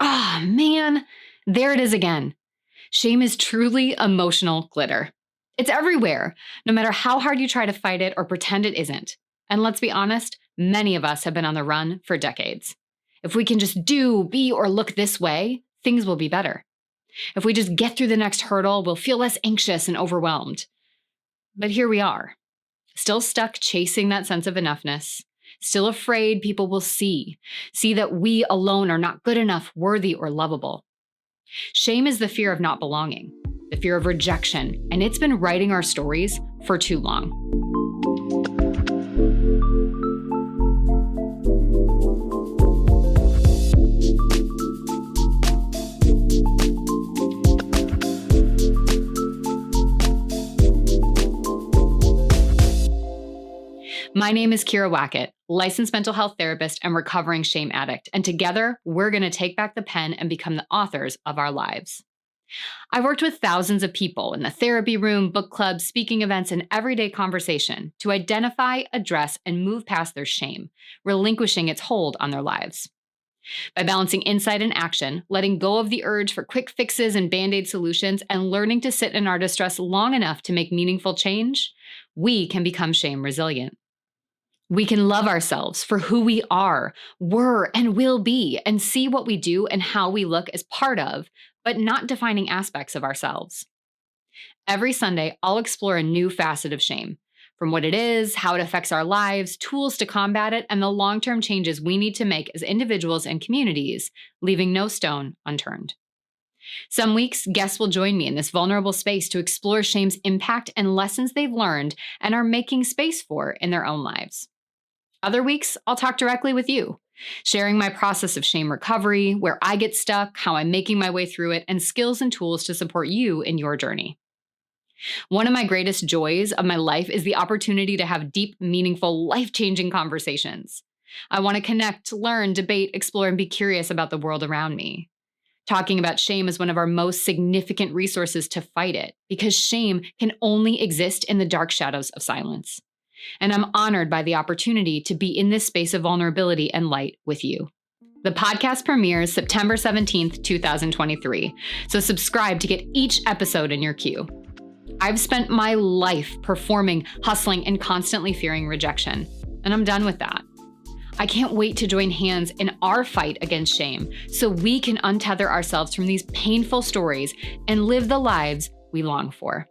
Ah, man, there it is again. Shame is truly emotional glitter. It's everywhere, no matter how hard you try to fight it or pretend it isn't. And let's be honest, many of us have been on the run for decades. If we can just do, be, or look this way, things will be better. If we just get through the next hurdle, we'll feel less anxious and overwhelmed. But here we are, still stuck chasing that sense of enoughness, still afraid people will see that we alone are not good enough, worthy, or lovable. Shame is the fear of not belonging, the fear of rejection, and it's been writing our stories for too long. My name is Kira Wackett, licensed mental health therapist and recovering shame addict, and together we're going to take back the pen and become the authors of our lives. I've worked with thousands of people in the therapy room, book clubs, speaking events, and everyday conversation to identify, address, and move past their shame, relinquishing its hold on their lives. By balancing insight and action, letting go of the urge for quick fixes and band-aid solutions, and learning to sit in our distress long enough to make meaningful change, we can become shame resilient. We can love ourselves for who we are, were, and will be, and see what we do and how we look as part of, but not defining aspects of ourselves. Every Sunday, I'll explore a new facet of shame, from what it is, how it affects our lives, tools to combat it, and the long-term changes we need to make as individuals and communities, leaving no stone unturned. Some weeks, guests will join me in this vulnerable space to explore shame's impact and lessons they've learned and are making space for in their own lives. Other weeks, I'll talk directly with you, sharing my process of shame recovery, where I get stuck, how I'm making my way through it, and skills and tools to support you in your journey. One of my greatest joys of my life is the opportunity to have deep, meaningful, life-changing conversations. I want to connect, learn, debate, explore, and be curious about the world around me. Talking about shame is one of our most significant resources to fight it, because shame can only exist in the dark shadows of silence. And I'm honored by the opportunity to be in this space of vulnerability and light with you. The podcast premieres September 17th, 2023, so subscribe to get each episode in your queue. I've spent my life performing, hustling, and constantly fearing rejection, and I'm done with that. I can't wait to join hands in our fight against shame so we can untether ourselves from these painful stories and live the lives we long for.